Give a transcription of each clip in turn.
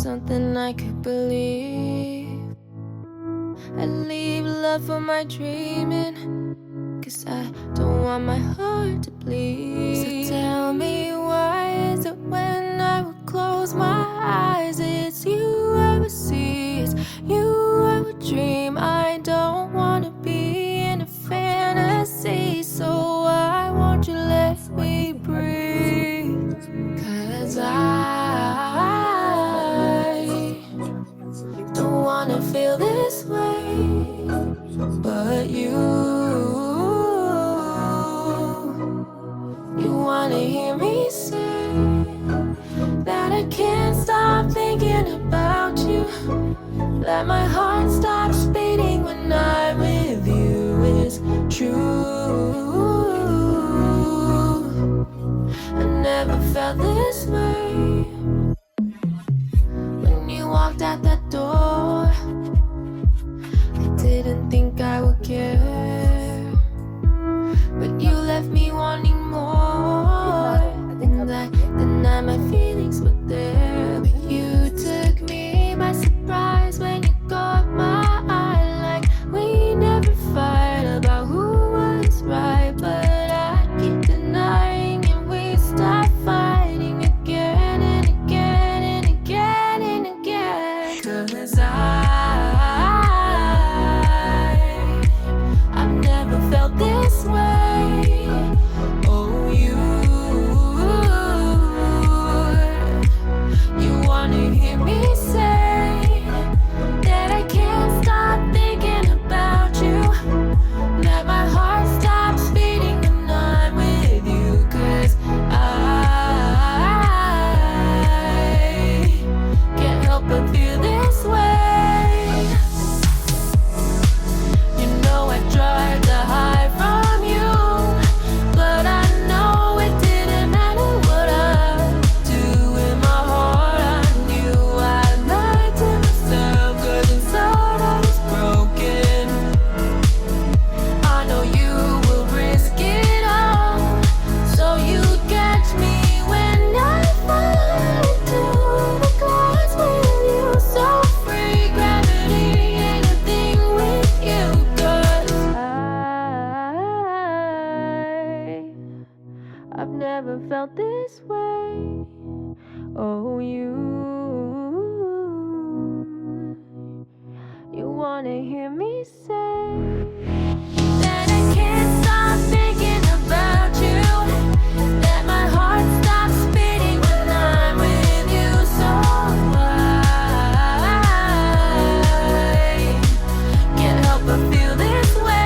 something I could believe. I'd leave love for my dreaming, 'cause I don't want my heart to bleed. So tell me, why is it when I would close my eyes, it's you I would see, it's you I would dream. I don't wanna be in a fantasy, so why won't you let me breathe? 'Cause I don't wanna feel this way, but you wanna hear me say that I can't stop thinking about you, that my heart stops beating when I'm with you is true. I never felt this way. When you walked out that door, I didn't think I would care, but you left me wanting more. Denied my feelings were there, but you took me by surprise when you caught my eye. Like we never fight about who was right, but I keep denying and we start fighting again and again and again and again. 'Cause I've never felt this way. Oh, you wanna hear me say that I can't stop thinking about you, that my heart stops beating when I'm with you. 'Cause I can't help but feel this way. You know I tried to hide from you, but I know it didn't matter what I do in my heart. I knew I lied to myself, 'cause inside I was broken. I know you will risk it all, so you'd catch me when I fall into the glass with you. So free, gravity ain't a thing with you. 'Cause I've never felt this way. Oh, you wanna hear me say that I can't stop thinking about you, that my heart stops beating when I'm with you. So I can't help but feel this way.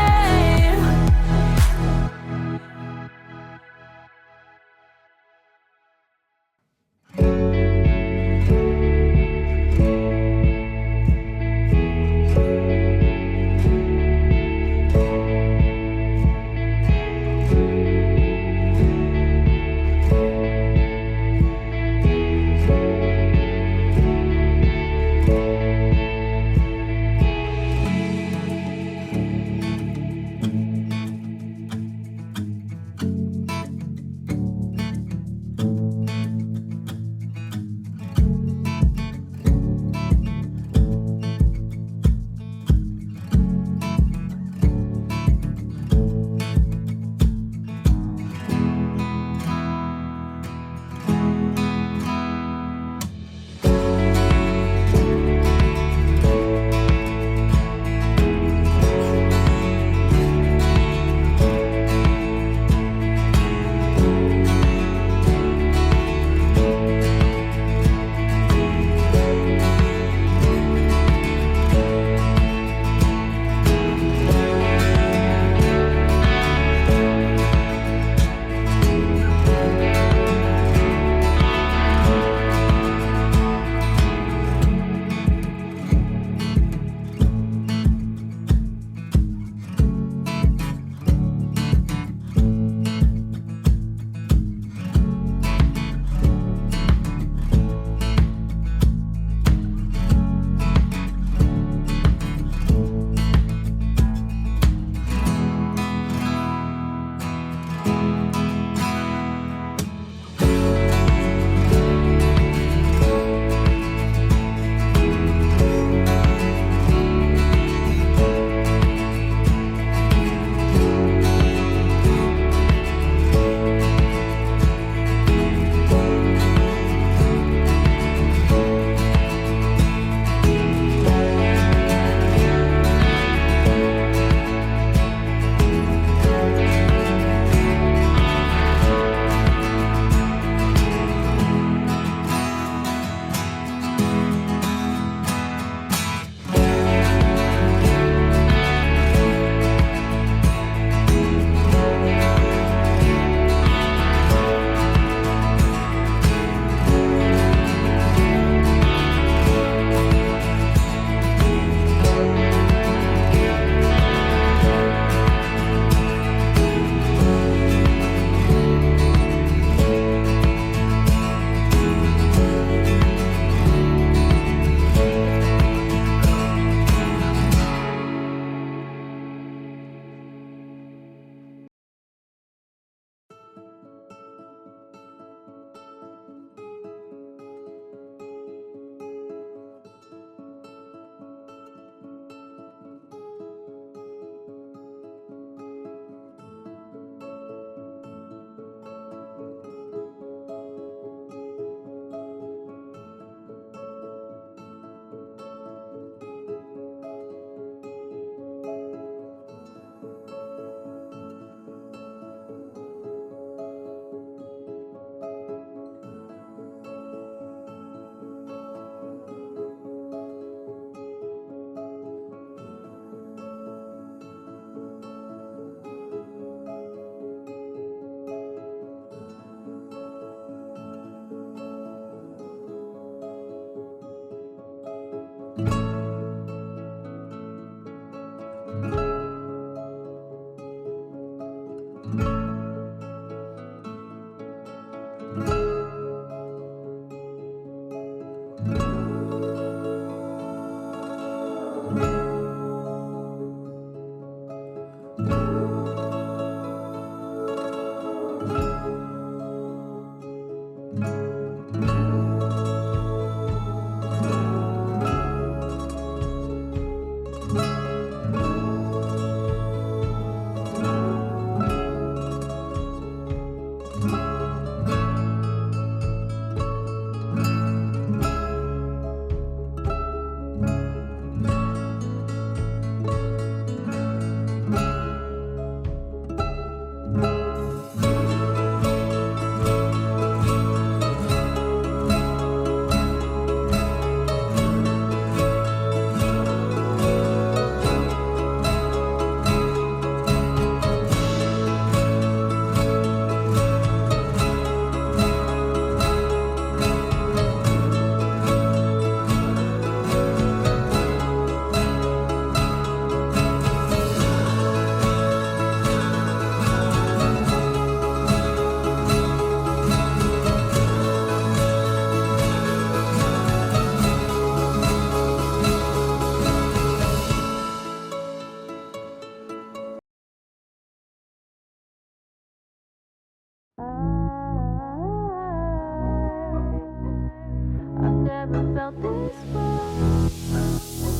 this way.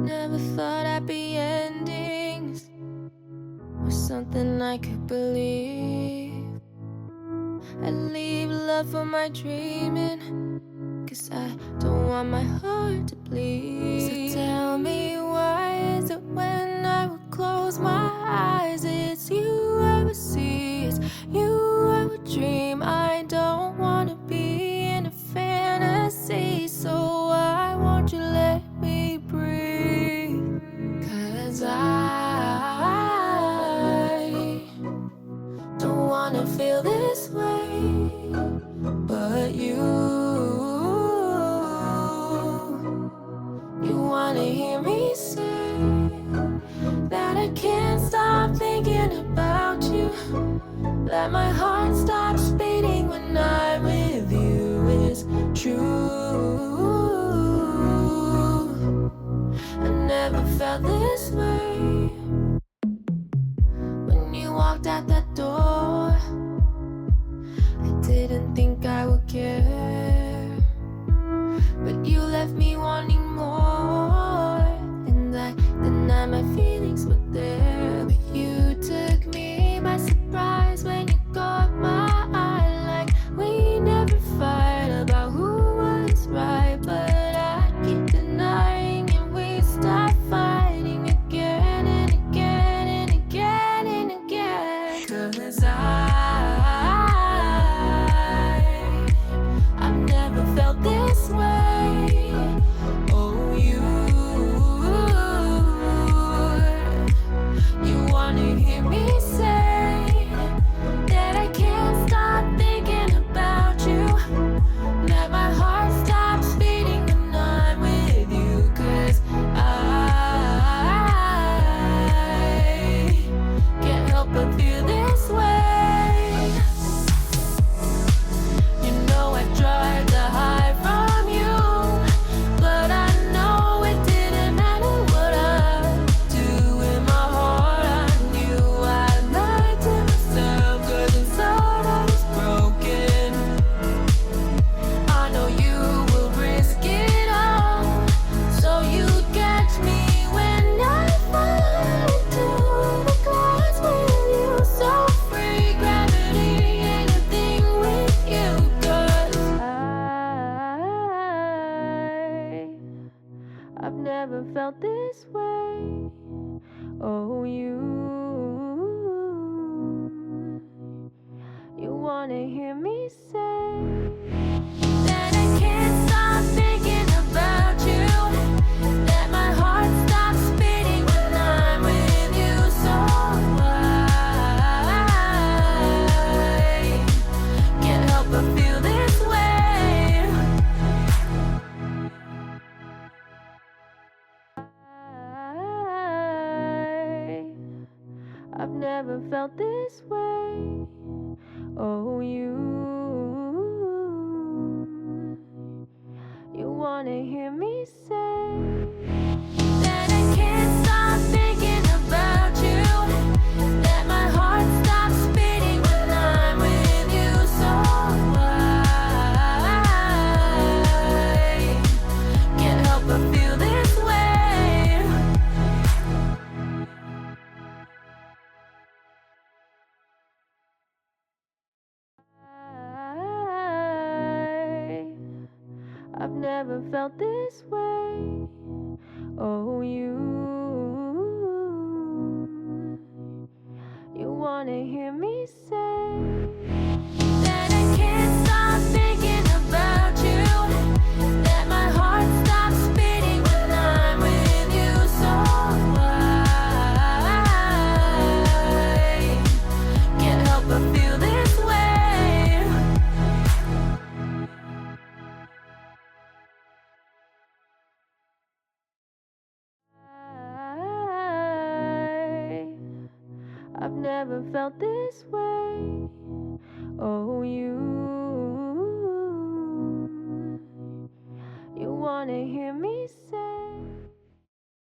Never thought happy endings was something I could believe. I'd leave love for my dreaming, 'cause I don't want my heart to bleed. So tell me, why is it when I would close my eyes, it's you I would see, it's you I would dream. I don't wanna be in a fantasy, so why won't you let me breathe? 'Cause I don't wanna feel this way, but you wanna hear me say that I can't stop thinking about you, that my heart stops beating when I'm with you is true. I never felt this way. When you walked out that door, I didn't think I would care, but you left me wanting more, and I denied my feelings were there. But you took me by surprise when you caught my eye, like we never fight about who was right, but I keep denying and we start fighting again and again and again and again. 'Cause I've never felt this way. Oh, you wanna hear me say that I can't stop thinking about you, that my heart stops beating when I'm with you. 'Cause I can't help but feel this way. You know I tried to hide from you, but I know it didn't matter what I do. In my heart I knew I lied to myself, 'cause inside I was broken. I know you will risk it all, so you'd catch me when I fall into the glass with you. So free, gravity ain't a thing with you. 'Cause I've never felt this way. Oh, you wanna hear me say that I can't stop thinking about you, that my heart stops beating when I'm with you. So I can't help but feel this way. I've never felt this way. Oh, you wanna hear me say that I can't stop thinking about you, that my heart stops beating when I'm with you. So I can't help but feel this way. I, I've never felt this way. Oh, you wanna hear me say that I can't stop thinking about you, that my heart stops beating when I'm with you. So I can't help but feel this way. I, I've never felt this way. Oh, you wanna hear me say that I can't stop thinking about you, that my heart stops beating when I'm with you. So I can't help but feel this way. I Oh, you wanna hear me say that I can't stop thinking about you, that my heart stops beating when I'm with you. So I can't help but feel this way. I've never felt this way.